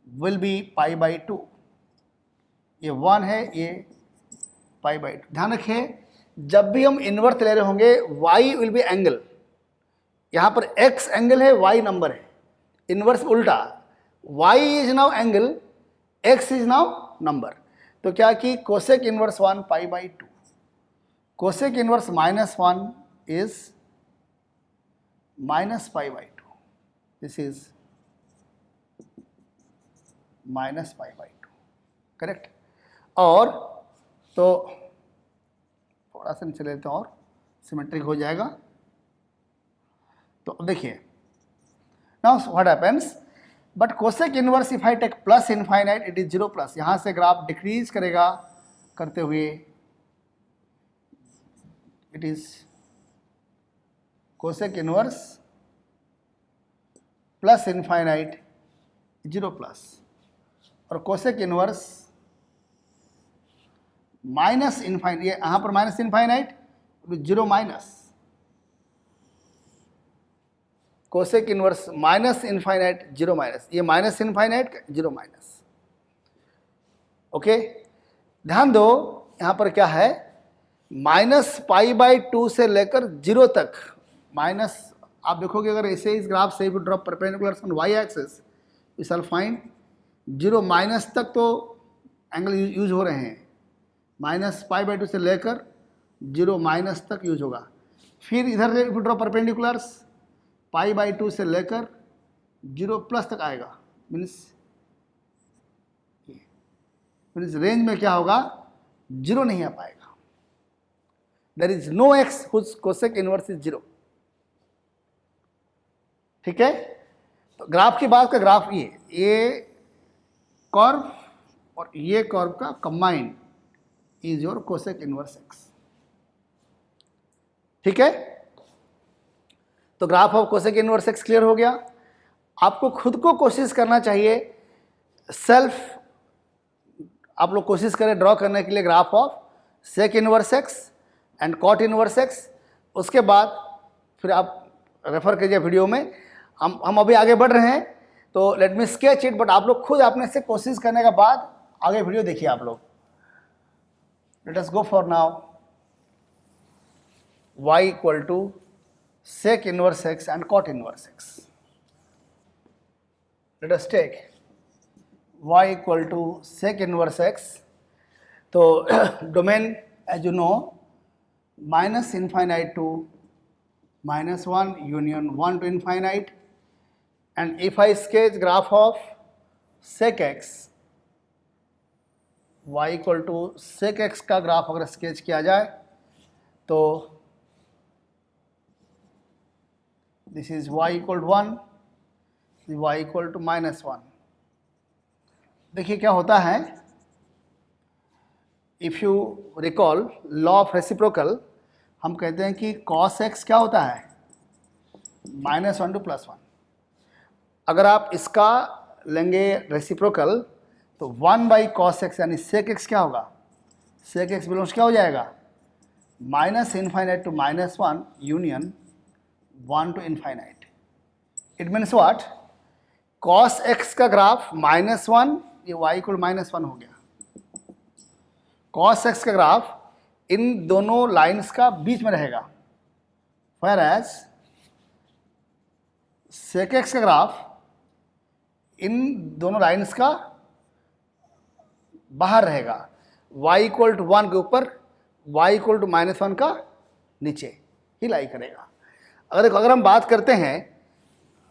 विल बी π/2, ये 1 है, ये π/2। ध्यान रखिए जब भी हम इनवर्स ले रहे होंगे y विल बी एंगल, यहाँ पर x एंगल है, y नंबर है। इनवर्स उल्टा, y is now angle, x is now number. तो क्या कि cosec inverse 1 π/2, cosec inverse -1 is -π/2, this is -π/2, correct. और तो थोड़ा सा नीचे लेते हैं और सिमेट्रिक हो जाएगा। तो देखिए now what happens, but cosec inverse if I take plus infinite it is 0 plus, यहाँ से ग्राफ डिक्रीज करेगा करते हुए it is cosec inverse plus infinite 0 plus, और cosec inverse माइनस इनफाइनाइट, ये यहाँ पर minus infinite 0 minus, cosec inverse minus infinite 0 minus, ये माइनस इनफाइनाइट 0 माइनस। ओके, ध्यान दो यहाँ पर क्या है, -π/2 से लेकर 0 तक माइनस, आप देखोगे अगर ऐसे इस ग्राफ से draw perpendicular on y axis you shall find 0 minus तक तो एंगल यूज हो रहे हैं, -π/2 से लेकर 0 माइनस तक यूज होगा। फिर इधर से ड्रॉ परपेंडिकुलर्स π/2 से लेकर 0 प्लस तक आएगा, मीन्स रेंज में क्या होगा, 0 नहीं आ पाएगा। There is no x whose cosec inverse is 0, ठीक है। तो ग्राफ की बात का ग्राफ ये कर्व और ये कर्व का combined is your cosec inverse x, ठीक है। तो graph of cosec inverse x clear हो गया। आपको खुद को कोशिश करना चाहिए, सेल्फ आप लोग कोशिश करें ड्रॉ करने के लिए graph of sec inverse x and cot inverse x. उसके बाद फिर आप रेफर कीजिए वीडियो में, हम अभी आगे बढ़ रहे हैं तो let me sketch it, but आप लोग खुद अपने से कोशिश करने के बाद आगे वीडियो देखिए आप लोग। Let us go for now y equal to sec inverse x and cot inverse X. Let us take y equal to sec inverse x. तो domain as you know minus infinite to -1 union 1 to infinite. And if I sketch graph of sec x, y equal to sec x का graph अगर sketch किया जाए तो this is y equal to 1, y equal to -1. देखिए क्या होता है, if you recall law of reciprocal, हम कहते हैं कि cos x क्या होता है, -1 टू +1. अगर आप इसका लेंगे रेसिप्रोकल तो 1/cos x यानी sec x क्या होगा, sec x बिलोंग्स क्या हो जाएगा, -∞ to -1 union 1 to infinite. It means what, cos x का ग्राफ -1, ये y इक्वल -1 हो गया. cos x का ग्राफ इन दोनों लाइंस का बीच में रहेगा, whereas sec x का ग्राफ इन दोनों लाइंस का बाहर रहेगा, y इक्वल टू 1 के ऊपर, y इक्वल टू -1 का नीचे ही लाई करेगा. अगर हम बात करते हैं,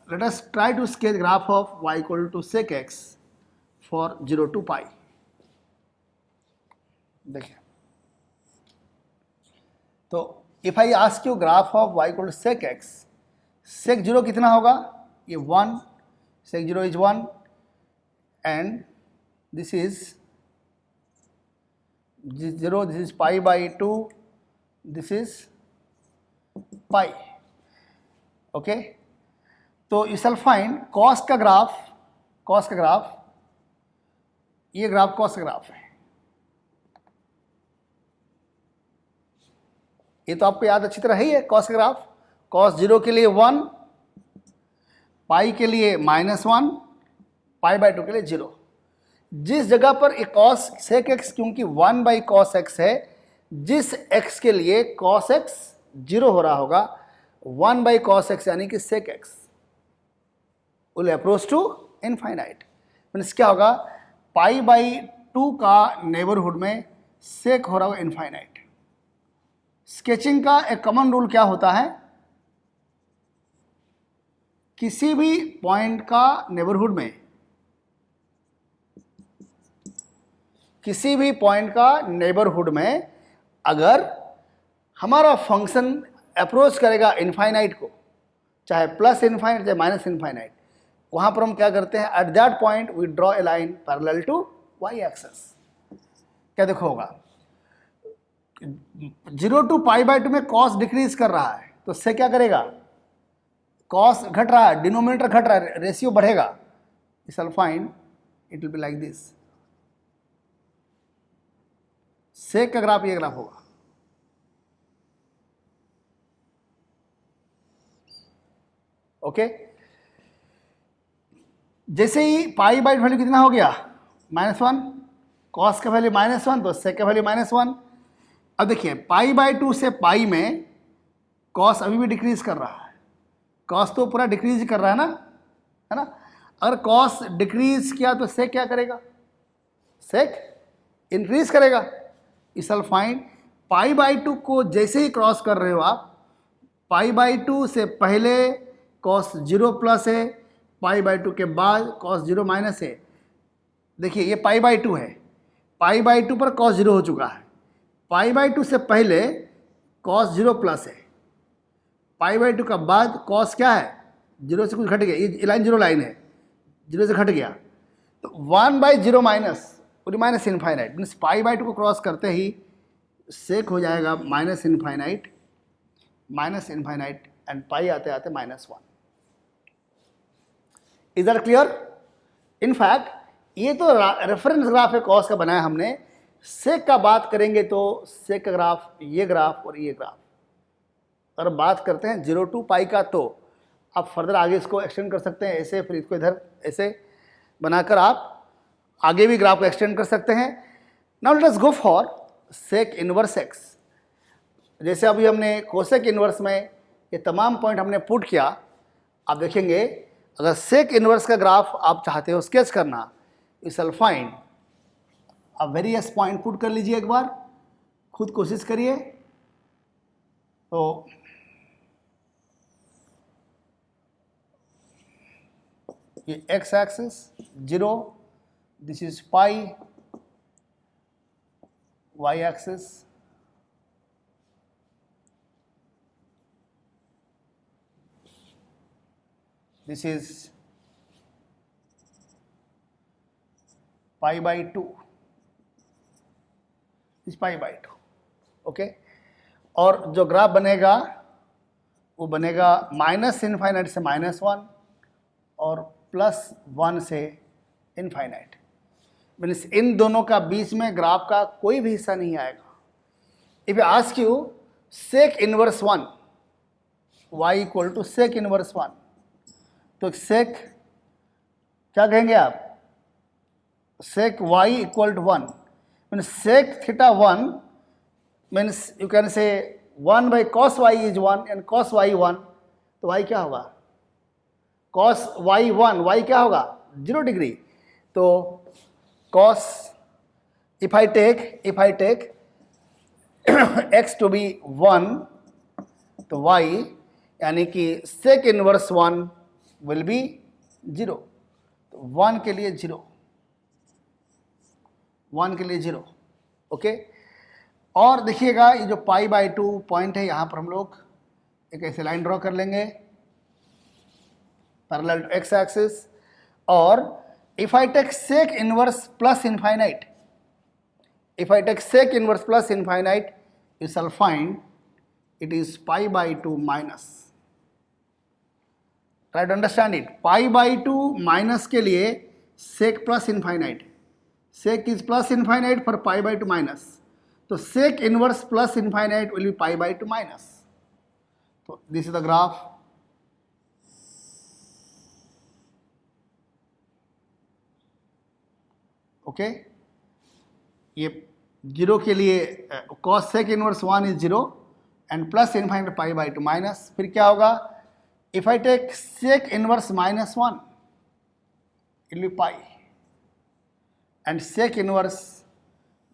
let us try to sketch graph of y equal to sec x for 0 to pi. देखिए, तो if I ask you graph of y equal to sec x, sec 0 कितना होगा, ये 1, sec 0 is 1 and this is 0, this is pi by 2, this is pi. Okay, तो you shall find cos का graph, ये graph cos का graph है. ये तो आपको याद अच्छी तरह है ही है, cos का ग्राफ. cos 0 के लिए 1, पाई के लिए -1, पाई बाय 2 के लिए 0. जिस जगह पर एक cos sec x, क्योंकि 1/cos x है, जिस x के लिए cos x 0 हो रहा होगा, 1/cos x यानी कि sec x will approach to infinite. Means क्या होगा, पाई बाई 2 का नेबरहुड में sec हो रहा होगा इनफाइनाइट. स्केचिंग का एक कॉमन रूल क्या होता है, किसी भी पॉइंट का नेबरहुड में, किसी भी पॉइंट का नेबरहुड में अगर हमारा फंक्शन अप्रोच करेगा इनफाइनाइट को, चाहे प्लस इनफाइनाइट चाहे माइनस इनफाइनाइट, वहाँ पर हम क्या करते हैं, at that point we draw a line parallel to y axis. क्या देखो होगा, 0 to π/2 में कॉस डिक्रीज कर रहा है, तो उससे क्या करेगा, कॉस घट रहा है, डिनोमिनेटर घट रहा है, रेशियो बढ़ेगा. You shall find it will be like this. Sec का ग्राफ ये ग्राफ होगा. ओके, जैसे ही पाई बाई वैल्यू कितना हो गया, -1, कॉस का वैल्यू -1, तो सेक का वैल्यू -1. अब देखिए, पाई बाई 2 से पाई में कॉस अभी भी डिक्रीज कर रहा है, कॉस तो पूरा डिक्रीज कर रहा है ना. अगर कॉस डिक्रीज किया तो सेक क्या करेगा, सेक इंक्रीज करेगा. You shall find pi by 2 को जैसे ही क्रॉस कर रहे हो आप, पाई बाई 2 से पहले कॉस 0 प्लस है, पाई बाई 2 के बाद कॉस 0 माइनस है. देखिए ये पाई बाई 2 है, पाई बाई 2 पर कॉस 0 हो चुका है, पाई बाई 2 से पहले कॉस 0 प्लस है, पाई बाई 2 का बाद कॉस क्या है, 0 से कुछ घट गया, ये लाइन 0 लाइन है, 0 से घट गया, तो 1/0 माइनस पूरी minus infinite. Means pi by 2 को क्रॉस करते ही सेक हो जाएगा माइनस इनफाइनाइट एंड पाई आते आते -1. Is that clear? इनफैक्ट ये तो रेफरेंस ग्राफ है कॉस का बनाया हमने. सेक का बात करेंगे तो सेक का ग्राफ, ये ग्राफ और ये ग्राफ. अगर बात करते हैं 0 to पाई का, तो आप फर्दर आगे इसको एक्सटेंड कर सकते हैं ऐसे, फिर इसको इधर ऐसे बनाकर आप आगे भी ग्राफ को एक्सटेंड कर सकते हैं. Now let us go for sec inverse x. जैसे अभी हमने कोसेक इनवर्स में ये तमाम पॉइंट हमने पुट किया, आप देखेंगे अगर सेक इनवर्स का ग्राफ आप चाहते हो स्केच करना, यू शैल फाइंड अब वेरियस पॉइंट पुट कर लीजिए, एक बार खुद कोशिश करिए. तो ये x axis 0, this is pi, y axis this is pi by 2, is pi by 2, okay. और जो ग्राफ बनेगा वो बनेगा माइनस इनफाइनाइट से -1 और +1 से इनफाइनाइट, मीन्स इन दोनों का बीच में ग्राफ का कोई भी हिस्सा नहीं आएगा। If I ask you sec inverse 1, y equal to sec inverse 1, तो सेक क्या कहेंगे आप? Sec y equal to 1, means sec theta 1 means you can say 1 by cos y is 1 and cos y 1, तो y क्या होगा? cos y 1, y क्या होगा? 0 degree. तो cos, if I take x to be 1, तो y यानी कि sec inverse 1 will be 0, तो 1 के लिए 0, 1 के लिए 0, ओके। और देखिएगा ये जो पाई बाई 2 पॉइंट है, यहाँ पर हम लोग एक ऐसे लाइन ड्रॉ कर लेंगे पैरेलल टू एक्स एक्सिस, और if I take sec inverse plus infinite, if I take sec inverse plus infinite, you shall find it is pi by 2 minus. Try to understand it. Pi by 2 minus के लिए sec plus infinite. Sec is plus infinite for pi by 2 minus. तो sec inverse plus infinite will be pi by 2 minus. So this is the graph. Okay. ये 0 के लिए cos sec inverse 1 is 0 and plus infinite pi by 2 minus, फिर क्या होगा? If I take sec inverse -1, it will be pi, and sec inverse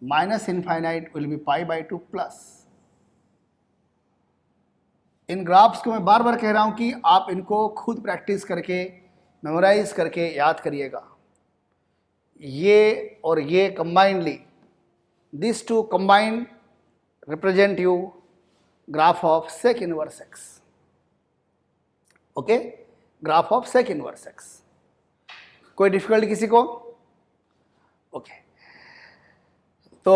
minus infinite will be pi by 2 plus. In graphs को मैं बार बार कह रहा हूँ कि आप इनको खुद प्रैक्टिस करके मेमोराइज करके याद करिएगा। ये और ये combinedly, these two combined represent you graph of sec inverse x, okay, graph of sec inverse x। कोई डिफिकल्टी किसी को? ओके, तो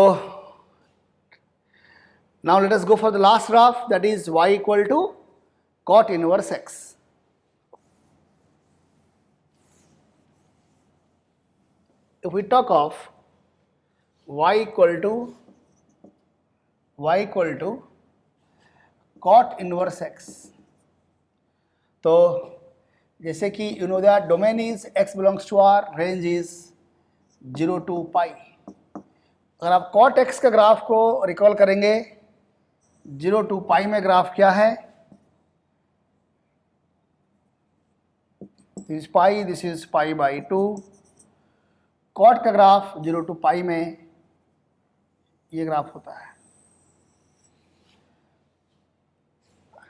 now let us go for the last graph, that is y equal to cot inverse x। If we talk of y equal to cot inverse x, तो जैसे कि you know that domain is x belongs to R, range is 0 to pi। अगर आप cot x का graph को recall करेंगे, 0 to pi में graph क्या है? This is pi, this is pi by 2। cot का ग्राफ 0 to pi में ये ग्राफ होता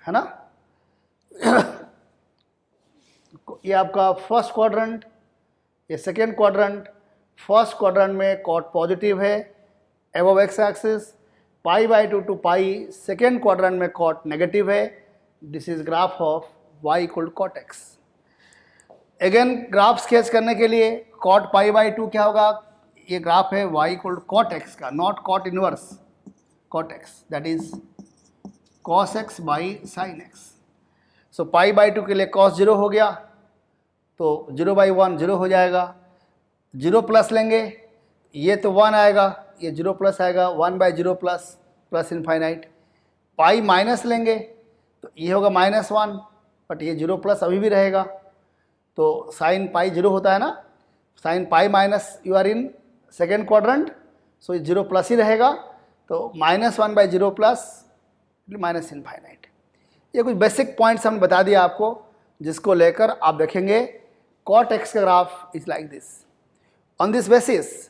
है ना? ये आपका फर्स्ट क्वाड्रेंट, ये सेकेंड क्वाड्रेंट। फर्स्ट क्वाड्रेंट में कॉट पॉजिटिव है above x axis, pi by 2 to pi. Second quadrant में कॉट नेगेटिव है। This is graph of y equal to cot x. Again graph sketch करने के लिए cot pi by 2 क्या होगा? ये ग्राफ है y equal to cot x का, not cot inverse, cot x, that is cos x by sine x. So pi by 2 के लिए cos 0 हो गया, तो 0 बाई 1 0 हो जाएगा। 0 प्लस लेंगे, ये तो 1 आएगा, ये 0 प्लस आएगा, 1 by 0 plus plus infinite. Pi minus लेंगे तो ये होगा -1, बट ये 0 प्लस अभी भी रहेगा, तो साइन पाई 0 होता है ना, sine pi minus, you are in second quadrant, so ये 0 प्लस ही रहेगा, तो -1 बाई 0 प्लस माइनस इनफाइनाइट। ये कुछ बेसिक पॉइंट्स हमने बता दिया आपको, जिसको लेकर आप देखेंगे कॉट एक्स का graph is like this. On this basis,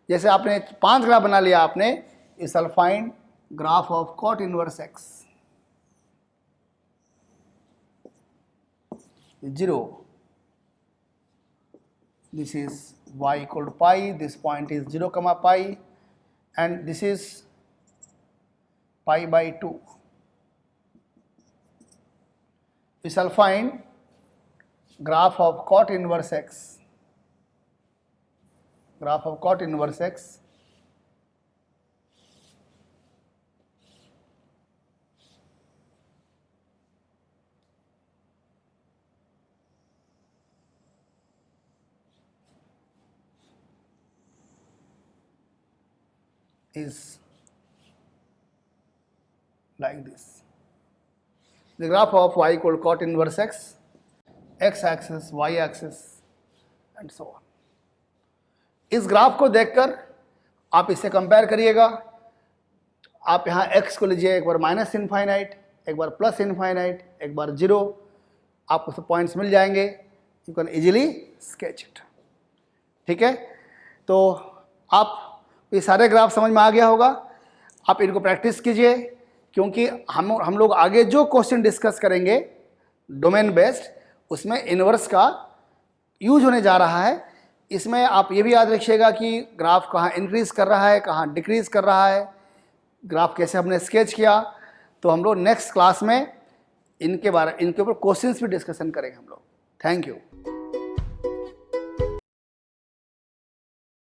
जैसे आपने 5 ग्राफ बना लिया आपने, you shall find graph of cot inverse x 0, this is y equal to pi, this point is 0 comma pi, and this is pi by 2. We shall find graph of cot inverse x. Graph of cot inverse x is like this. The graph of y equal to cot inverse x, x axis, y axis and so on. इस graph को देखकर आप इसे compare करिएगा. आप यहाँ x को लीजिए, एक बार माइनस इनफाइनाइट, एक बार प्लस इनफाइनाइट, एक बार 0. आपको सब पॉइंट्स मिल जाएंगे. You can easily sketch it. ठीक है, तो आप ये सारे ग्राफ समझ में आ गया होगा. आप इनको प्रैक्टिस कीजिए, क्योंकि हम लोग आगे जो क्वेश्चन डिस्कस करेंगे डोमेन बेस्ड, उसमें इनवर्स का यूज होने जा रहा है. इसमें आप ये भी याद रखिएगा कि ग्राफ कहाँ इंक्रीज कर रहा है, कहाँ डिक्रीज कर रहा है, ग्राफ कैसे हमने स्केच किया. तो हम लोग नेक्स्ट क्लास में इनके ऊपर क्वेश्चंस भी डिस्कशन करेंगे हम लोग. Thank you.